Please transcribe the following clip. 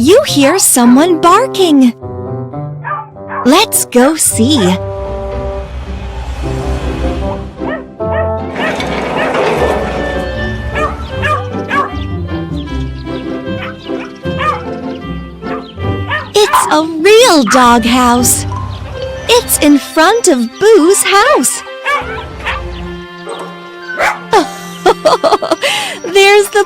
You hear someone barking. Let's go see. It's a real doghouse. It's in front of Boo's house. There's the